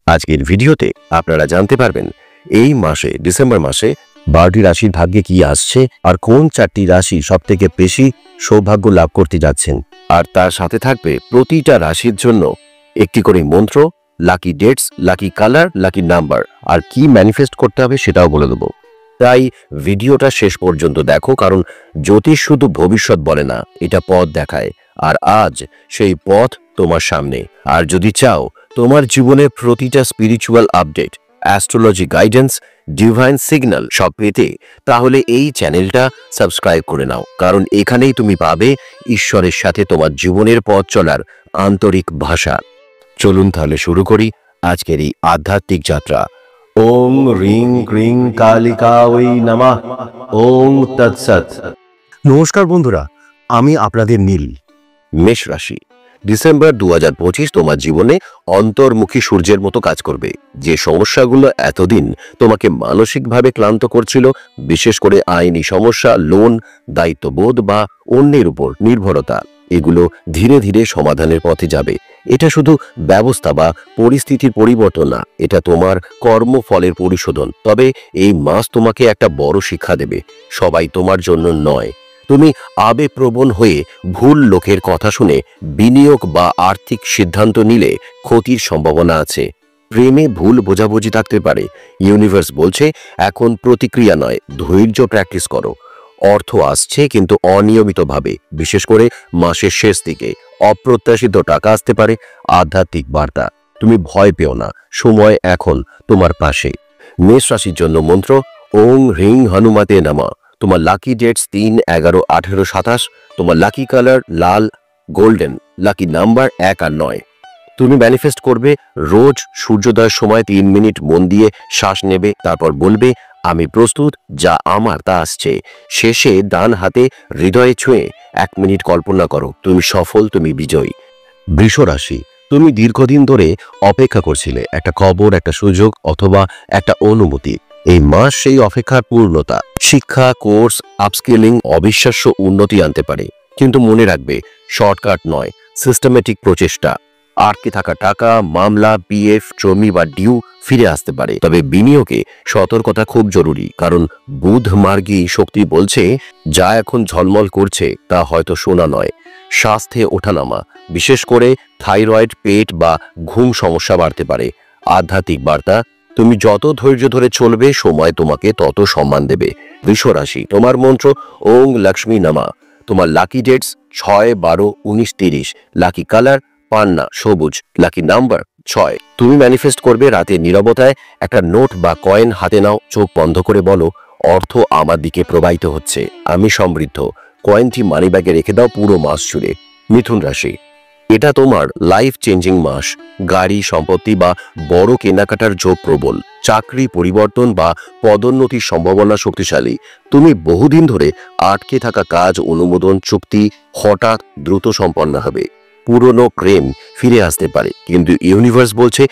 আজকের ভিডিওতে আপনারা জানতে পারবেন এই মাসে ডিসেম্বর মাসে 12টি রাশির ভাগ্যে কি আসছে আর কোন 4টি রাশি সবথেকে বেশি সৌভাগ্য লাভ করতে যাচ্ছেন। আর তার সাথে থাকবে প্রতিটা রাশির জন্য একটি করে মন্ত্র, lucky dates, lucky colour, lucky number আর কি ম্যানিফেস্ট করতে হবে সেটাও বলে দেব। তাই ভিডিওটা শেষ পর্যন্ত দেখো, কারণ জ্যোতিষ শুধু ভবিষ্যৎ বলে না, এটা পথ দেখায়। আর আজ সেই পথ তোমার সামনে। আর যদি চাও তোমার জীবনের প্রতিটা spiritual update, astrology guidance, divine signal সব পেতে, তাহলে এই চ্যানেলটা সাবস্ক্রাইব করে নাও, কারণ এখানেই তুমি পাবে ঈশ্বরের সাথে তোমার জীবনের পথ চলার আন্তরিক ভাষা। চলুন তাহলে শুরু করি আজকের এই আধ্যাত্মিক যাত্রা। ওং রিং ক্রিং কালিকাওই নমঃ। ওং তৎসৎ। নমস্কার বন্ধুরা, আমি আপনাদের নীল। মেষ রাশি, ডিসেম্বর 2025 তোমার জীবনে অন্তর্মুখী সূর্যের মতো কাজ করবে। যে সমস্যাগুলো এতদিন তোমাকে মানসিকভাবে ক্লান্ত করছিল, বিশেষ করে আইনি সমস্যা, লোন, দায়িত্ববোধ বা অন্যের উপর নির্ভরতা, এগুলো ধীরে ধীরে সমাধানের পথে যাবে। এটা শুধু ব্যবস্থা বা পরিস্থিতির পরিবর্তন না, এটা তোমার কর্মফলের পরিশোধন। তবে এই মাস তোমাকে একটা বড় শিক্ষা দেবে। সবাই তোমার জন্য নয়। তুমি আবেগপ্রবণ হয়ে ভুল লোকের কথা শুনে বিনিয়োগ বা আর্থিক সিদ্ধান্ত নিলে ক্ষতির সম্ভাবনা আছে। প্রেমে ভুল বোঝাবুঝি থাকতে পারে। ইউনিভার্স বলছে এখন প্রতিক্রিয়া নয়, ধৈর্য প্র্যাকটিস করো। অর্থ আসছে কিন্তু অনিয়মিতভাবে, বিশেষ করে মাসের শেষ দিকে অপ্রত্যাশিত টাকা আসতে পারে। আধ্যাত্মিক বার্তা, তুমি ভয় পেও না, সময় এখন তোমার পাশে। মেষ রাশির জন্য মন্ত্র, ওং হ্রিং হনুমাতে নমঃ। তোমার লাকি ডেটস 3, 11, 18, 27। তোমার লাকি কালার লাল, গোল্ডেন। লাকি নাম্বার 1 আর 9। তুমি ম্যানিফেস্ট করবে রোজ সূর্যোদয়ের সময় 3 মিনিট মন দিয়ে শ্বাস নেবে, তারপর বলবে আমি প্রস্তুত, যা আমার তা আসছে। শেষে ডান হাতে হৃদয়ে ছুঁয়ে 1 মিনিট কল্পনা করো তুমি সফল, তুমি বিজয়ী। বৃষ রাশি, তুমি দীর্ঘদিন ধরে অপেক্ষা করছিলে একটা খবর, একটা সুযোগ অথবা একটা অনুমতি। এই মাস সেই অপেক্ষার পূর্ণতা। শিক্ষা, কোর্স, আপস্কিলিং অবিশ্বাস্য উন্নতি আনতে পারে। কিন্তু মনে রাখবে, শর্টকাট নয়, সিস্টেমেটিক প্রচেষ্টা। আটকে থাকা টাকা, মামলা, পিএফ, জমি বা ডিউ ফিরে আসতে পারে। তবে বিনিয়োগে সতর্কতা খুব জরুরি, কারণ বুধ মার্গী শক্তি বলছে যা এখন ঝলমল করছে তা হয়তো সোনা নয়। স্বাস্থ্যে ওঠানামা, বিশেষ করে থাইরয়েড, পেট বা ঘুম সমস্যা বাড়তে পারে। আধ্যাত্মিক বার্তা, তুমি যত ধৈর্য ধরে চলবে সময় তোমাকে তত সম্মান দেবে। বৃষ রাশি, তোমার মন্ত্র ওং লক্ষ্মী নমঃ। তোমার লাকি ডেটস 6, 12, 19, 30। লাকি কালার পান্না সবুজ। Lucky number 6। তুমি ম্যানিফেস্ট করবে রাতের নীরবতায় একটা নোট বা কয়েন হাতে নাও, চোখ বন্ধ করে বলো অর্থ আমার দিকে প্রবাহিত হচ্ছে, আমি সমৃদ্ধ। কয়েনটি মানিব্যাগে রেখে দাও পুরো মাস জুড়ে। মিথুন রাশি, এটা তোমার লাইফ চেঞ্জিং মাস। গাড়ি, সম্পত্তি বা বড় কেনাকাটার যোগ প্রবল। চাকরি পরিবর্তন বা পদোন্নতির সম্ভাবনা শক্তিশালী। তুমি বহুদিন ধরে আটকে থাকা কাজ, অনুমোদন, চুক্তি হঠাৎ দ্রুত সম্পন্ন হবে। পুরনো প্রেম ফিরে আসতে পারে, কিন্তু ইউনিভার্স বলছে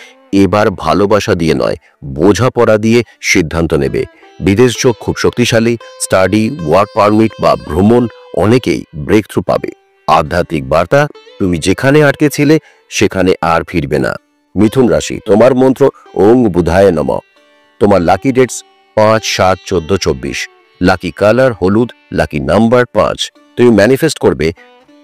এবার ভালোবাসা দিয়ে নয়, বোঝাপড়া দিয়ে সিদ্ধান্ত নেবে। বিদেশ যোগ খুব শক্তিশালী। স্টাডি, ওয়ার্ক পারমিট বা ভ্রমণ অনেকেই ব্রেক থ্রু পাবে। আধ্যাত্মিক বার্তা, তুমি যেখানে আটকে ছিলে সেখানে আর ফিরবে না। মিথুন রাশি, তোমার মন্ত্র ওং বুধায় নমঃ। তোমার লাকি ডেটস 5, 7, 14, 24। লাকি কালার হলুদ। Lucky number 5। তুমি ম্যানিফেস্ট করবে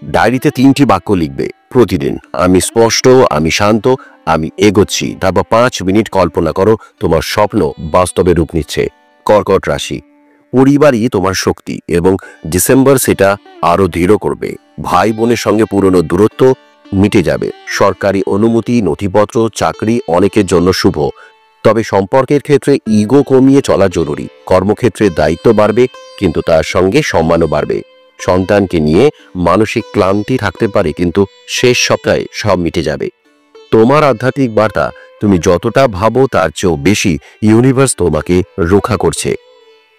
ডায়েরিতে 3টি বাক্য লিখবে প্রতিদিন, আমি স্পষ্ট, আমি শান্ত, আমি এগোচ্ছি। তারপর 5 মিনিট কল্পনা করো তোমার স্বপ্ন বাস্তবে রূপ নিচ্ছে। কর্কট রাশি, পরিবারই তোমার শক্তি এবং ডিসেম্বর সেটা আরো দৃঢ় করবে। ভাই বোনের সঙ্গে পুরনো দূরত্ব মিটে যাবে। সরকারি অনুমতি, নথিপত্র, চাকরি অনেকের জন্য শুভ। তবে সম্পর্কের ক্ষেত্রে ইগো কমিয়ে চলা জরুরি। কর্মক্ষেত্রে দায়িত্ব বাড়বে, কিন্তু তার সঙ্গে সম্মানও বাড়বে। সন্তানকে নিয়ে মানসিক ক্লান্তি থাকতে পারে, কিন্তু শেষ সপ্তাহে সব মিটে যাবে। তোমার আধ্যাত্মিক বার্তা, তুমি যতটা ভাবো তার চেয়েও বেশি ইউনিভার্স তোমাকে রক্ষা করছে।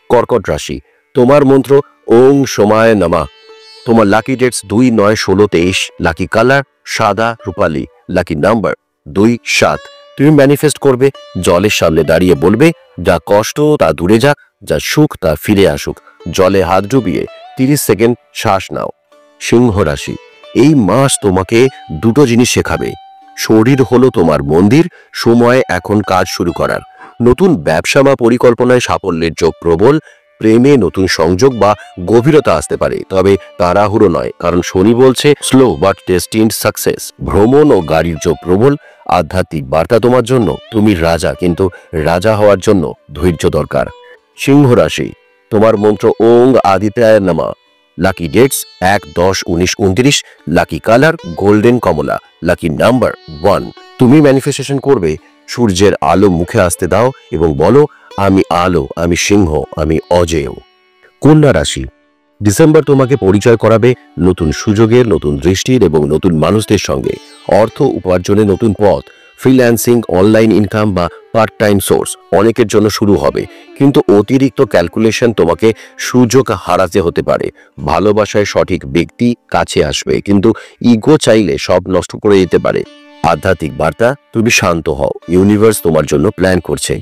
কর্কট রাশি, তোমার মন্ত্র ওং সোমায় নমঃ। তোমার লাকি ডেটস 2, 9, 16, 23। লাকি কালার সাদা রূপালী। Lucky number 2, 7। তুমি ম্যানিফেস্ট করবে জলের সামনে দাঁড়িয়ে বলবে যা কষ্ট তা দূরে যাক, যা সুখ তা ফিরে আসুক। জলে হাত ডুবিয়ে 30 সেকেন্ড শ্বাস নাও। সিংহ রাশি, এই মাস তোমাকে দুটো জিনিস শেখাবে। শরীর হলো তোমার মন্দির, সময় এখন কাজ শুরু করার। নতুন ব্যবসা বা পরিকল্পনায় সাফল্যের যোগ প্রবল। প্রেমে নতুন সংযোগ বা গভীরতা আসতে পারে, তবে তাড়াহুড়ো নয়, কারণ শনি বলছে স্লো বাট ডেস্টিনড সাকসেস। ভ্রমণ ও গাড়ির যোগ প্রবল। আধ্যাত্মিক বার্তা তোমার জন্য, তুমি রাজা, কিন্তু রাজা হওয়ার জন্য ধৈর্য দরকার। সিংহ রাশি, তোমার মন্ত্র ওং আদিত্যায় নমঃ। Lucky dates 1, 10, 19, 29। Lucky colour golden কমলা। Lucky number 1। তুমি ম্যানিফেস্টেশন করবে সূর্যের আলো মুখে আসতে দাও এবং বলো, আমি আলো, আমি সিংহ, আমি অজেয়। কন্যা রাশি, ডিসেম্বর তোমাকে পরিচয় করাবে নতুন সুযোগের, নতুন দৃষ্টির এবং নতুন মানুষদের সঙ্গে। অর্থ উপার্জনের নতুন পথ, ফ্রিল্যান্সিং, অনলাইন ইনকাম বা পার্ট টাইম সোর্স অনেকের জন্য শুরু হবে, কিন্তু অতিরিক্ত ক্যালকুলেশন তোমাকে সুযোগ হারাতে হতে পারে। ভালোবাসায় সঠিক ব্যক্তি কাছে আসবে, কিন্তু ইগো চাইলে সব নষ্ট করে দিতে পারে। আধ্যাত্মিক বার্তা, তুমি শান্ত হও, ইউনিভার্স তোমার জন্য প্ল্যান করছে।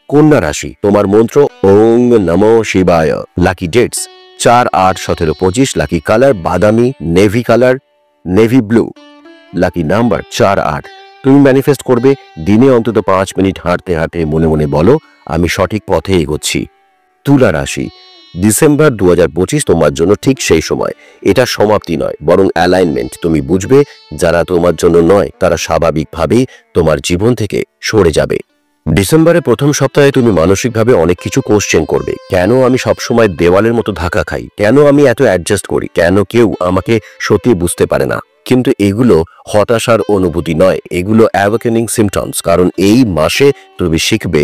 কন্যা রাশি, তোমার মন্ত্র ওং নমঃ শিবায়। Lucky dates 4, 8, 17, 25। লাকি কালার বাদামি, navy colour, navy blue. Lucky number 4, 8। তুমি ম্যানিফেস্ট করবে দিনে অন্তত 5 মিনিট হাঁটতে হাঁটতে মনে মনে বলো, আমি সঠিক পথে এগোচ্ছি। তুলা রাশি, ডিসেম্বর 2025 তোমার জন্য ঠিক সেই সময়। এটা সমাপ্তি নয়, বরং অ্যালাইনমেন্ট। তুমি বুঝবে যারা তোমার জন্য নয় তারা স্বাভাবিকভাবেই তোমার জীবন থেকে সরে যাবে। ডিসেম্বরের প্রথম সপ্তাহে তুমি মানসিকভাবে অনেক কিছু কোশ্চেন করবে। কেন আমি সবসময় দেওয়ালের মতো ধাক্কা খাই? কেন আমি এত অ্যাডজাস্ট করি? কেন কেউ আমাকে সত্যি বুঝতে পারে না? কিন্তু এগুলো হতাশার অনুভূতি নয়, এগুলো অ্যাওয়েকেনিং সিমটমস। কারণ এই মাসে তুমি শিখবে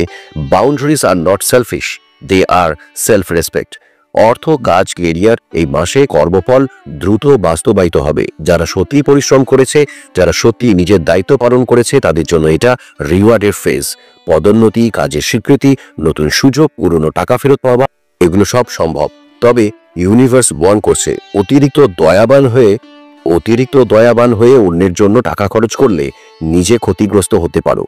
boundaries are not selfish, they are self respect. অর্থ, কাজ, কেরিয়ার এই মাসে কর্মফল দ্রুত বাস্তবায়িত হবে। যারা সত্যি পরিশ্রম করেছে, যারা সত্যি নিজের দায়িত্ব পালন করেছে, তাদের জন্য এটা রিওয়ার্ডের ফেজ। পদোন্নতি, কাজের স্বীকৃতি, নতুন সুযোগ, পুরনো টাকা ফেরত পাওয়া, এগুলো সব সম্ভব। তবে ইউনিভার্স ওয়ার্ন করছে, অতিরিক্ত দয়াবান হয়ে অন্যের জন্য টাকা খরচ করলে নিজে ক্ষতিগ্রস্ত হতে পারো।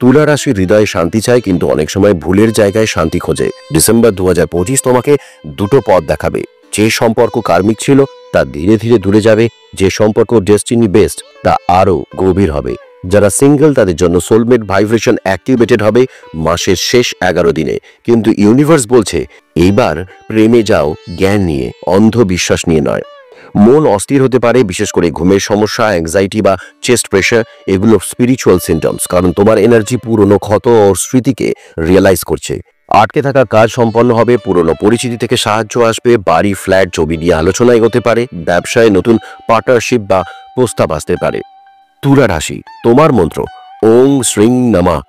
তুলা রাশি হৃদয়ে শান্তি চায়, কিন্তু অনেক সময় ভুলের জায়গায় শান্তি খোঁজে। ডিসেম্বর 2025 তোমাকে দুটো পথ দেখাবে। যে সম্পর্ক কার্মিক ছিল তা ধীরে ধীরে দূরে যাবে, যে সম্পর্ক ডেস্টিনি বেস্ট তা আরো গভীর হবে। যারা সিঙ্গেল তাদের জন্য সোলমেট ভাইব্রেশন অ্যাক্টিভেটেড হবে মাসের শেষ 11 দিনে। কিন্তু ইউনিভার্স বলছে এইবার প্রেমে যাও জ্ঞান নিয়ে, অন্ধ বিশ্বাস নিয়ে নয়। মন অস্থির হতে পারে, বিশেষ করে ঘুমের সমস্যা, অ্যাংজাইটি বা চেস্ট প্রেশার, এগুলো স্পিরিচুয়াল সিমটমস। কারণ তোমার এনার্জি পুরনো ক্ষত ও স্মৃতিকে রিয়েলাইজ করছে। আটকে থাকা কাজ সম্পন্ন হবে, পুরনো পরিচিতি থেকে সাহায্য আসবে, বাড়ি, ফ্ল্যাট, জমি নিয়ে আলোচনা এগোতে পারে, ব্যবসায় নতুন পার্টনারশিপ বা প্রস্তাব আসতে পারে। তুলা রাশি, তোমার মন্ত্র ওং শ্রীং নমঃ।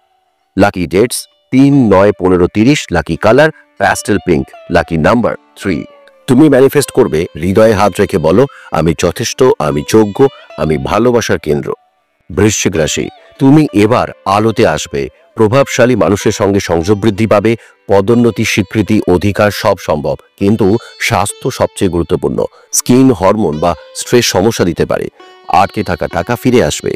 Lucky dates 3, 9, 15, 30। Lucky colour pastel pink. Lucky number 3। তুমি ম্যানিফেস্ট করবে হৃদয়ে হাত রেখে বলো, আমি যথেষ্ট, আমি যোগ্য, আমি ভালোবাসার কেন্দ্র। বৃশ্চিক রাশি, তুমি এবার আলোতে আসবে। প্রভাবশালী মানুষের সঙ্গে সংযোগ বৃদ্ধি পাবে, পদোন্নতি, স্বীকৃতি, অধিকার সব সম্ভব। কিন্তু স্বাস্থ্য সবচেয়ে গুরুত্বপূর্ণ। স্কিন, হরমোন বা স্ট্রেস সমস্যা দিতে পারে। আটকে থাকা টাকা ফিরে আসবে।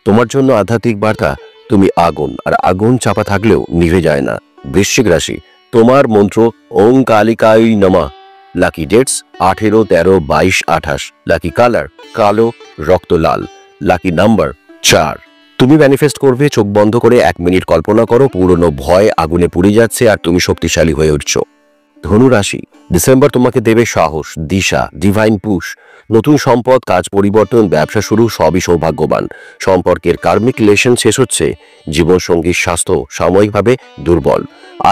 তোমার জন্য আধ্যাত্মিক বার্তা, তুমি আগুন, আর আগুন চাপা থাকলেও নিভে যায় না। বৃশ্চিক রাশি, তোমার মন্ত্র ওং কালিকায় নমঃ। Lucky dates 18, 13, 22, 28। লাকি কালার কালো, রক্ত লাল। Lucky number 4। তুমি ম্যানিফেস্ট করবে চোখ বন্ধ করে 1 মিনিট কল্পনা করো পুরনো ভয় আগুনে পুড়ে যাচ্ছে আর তুমি শক্তিশালী হয়ে উঠছো। ধনু রাশি, ডিসেম্বর তোমাকে দেবে সাহস, দিশা, ডিভাইন পুশ। নতুন সম্পদ, কাজ পরিবর্তন, ব্যবসা শুরু, সবই সৌভাগ্যবান। সম্পর্কের কার্মিক রিলেশন শেষ হচ্ছে। জীবনসঙ্গীর স্বাস্থ্য সাময়িকভাবে দুর্বল।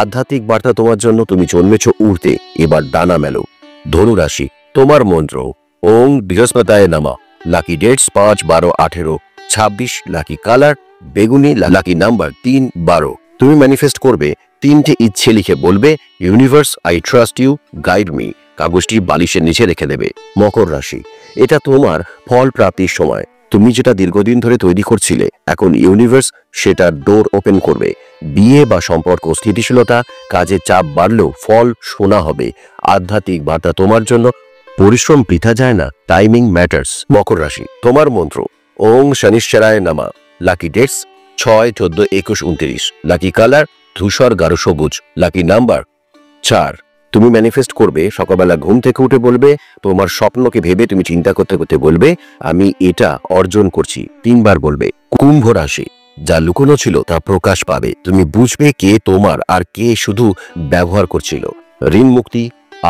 আধ্যাত্মিক বার্তা তোমার জন্য, তুমি জন্মেছ উড়তে, এবার ডানা মেলো। ধনু রাশি, তোমার মন্ত্র ওং বৃহস্পতায় নমঃ। Lucky dates 5, 12, 18, 26। লাকি কালার বেগুনি। Lucky number 3, 12। তুমি ম্যানিফেস্ট করবে 3টে ইচ্ছে লিখে বলবে, universe I trust you, guide me. কাগজটি বালিশের নিচে রেখে দেবে। মকর রাশি, এটা তোমার ফল প্রাপ্তির সময়। তুমি যেটা দীর্ঘদিন ধরে তৈরি করছিলে, এখন ইউনিভার্স সেটার ডোর ওপেন করবে। বিয়ে বা সম্পর্ক স্থিতিশীলতা, কাজের চাপ বাড়লেও ফল শোনা হবে। আধ্যাত্মিক বার্তা তোমার জন্য, পরিশ্রম বৃথা যায় না, টাইমিং ম্যাটার্স। মকর রাশি, তোমার মন্ত্র ওং শনিশ্চরায় নমঃ। Lucky dates 6, 14, 21, 29। লাকি কালার ধূসর গাঢ় সবুজ। Lucky number 4। তুমি ম্যানিফেস্ট করবে, সকালবেলা ঘুম থেকে উঠে বলবে, তোমার স্বপ্নকে ভেবে তুমি চিন্তা করতে করতে বলবে, আমি এটা অর্জন করছি। 3 বার বলবে। কুম্ভ রাশি, যা লুকোনো ছিল তা প্রকাশ পাবে। তুমি বুঝবে কে তোমার আর কে শুধু ব্যবহার করছিল। ঋণ মুক্তি,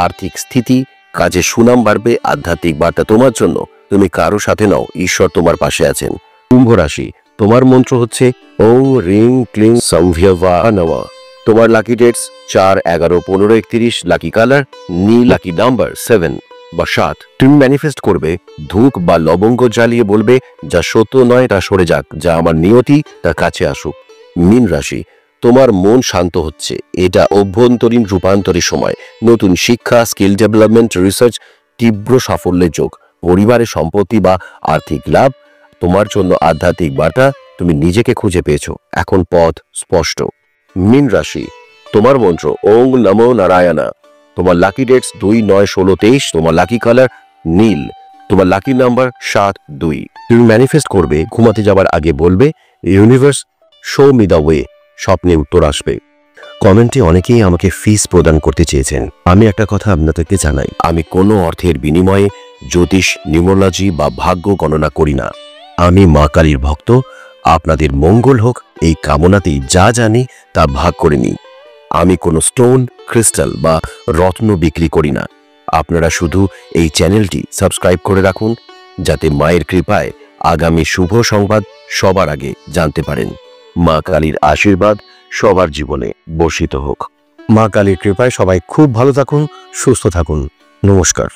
আর্থিক স্থিতি, কাজে সুনাম বাড়বে, আধ্যাত্মিক বার্তা তোমার জন্য। তুমি কারো সাথে নও, ঈশ্বর তোমার পাশে আছেন। কুম্ভ রাশি, তোমার মন্ত্র হচ্ছে ওং রিং ক্লিং সম্ভ্যবা নমঃ। তোমার লাকি ডেটস 4, 11, 15, 31, লাকি কালার নীল, লাকি নাম্বার 7 বা 7। তুমি ম্যানিফেস্ট করবে, ধূপ বা লবঙ্গ জ্বালিয়ে বলবে, যা সত্য নয় তা সরে যাক, যা আমার নিয়তি তা কাছে আসুক। মীন রাশি, তোমার মন শান্ত হচ্ছে, এটা অভ্যন্তরীণ রূপান্তরের সময়। নতুন শিক্ষা, স্কিল ডেভেলপমেন্ট, রিসার্চ, তীব্র সাফল্যের যোগ। পরিবারের সম্পত্তি বা আর্থিক লাভ তোমার জন্য। আধ্যাত্মিক বার্তা, তুমি নিজেকে খুঁজে পেয়েছো, এখন পথ স্পষ্ট। মীন রাশি, তোমার মন্ত্র ওং নমো নারায়ণা। তোমার লাকি ডেটস 2, 9, 16, 23। তোমার লাকি কালার নীল। তোমার লাকি নাম্বার 7, 2। তুমি ম্যানিফেস্ট করবে, ঘুমাতে যাবার আগে বলবে, universe show me the way. স্বপ্নে উত্তর আসবে। কমেন্টে অনেকেই আমাকে ফিস প্রদান করতে চেয়েছেন। আমি একটা কথা আপনাদেরকে জানাই, আমি কোনো অর্থের বিনিময়ে জ্যোতিষ, নিউমোলজি বা ভাগ্য গণনা করি না। আমি মা কালীর ভক্ত। আপনাদের মঙ্গল হোক এই কামনাতেই যা জানি তা ভাগ করে নিই। আমি কোনো স্টোন, ক্রিস্টাল বা রত্ন বিক্রি করি না। আপনারা শুধু এই চ্যানেলটি সাবস্ক্রাইব করে রাখুন, যাতে মায়ের কৃপায় আগামী শুভ সংবাদ সবার আগে জানতে পারেন। মা কালীর আশীর্বাদ সবার জীবনে বর্ষিত হোক। মা কালীর কৃপায় সবাই খুব ভালো থাকুন, সুস্থ থাকুন। নমস্কার।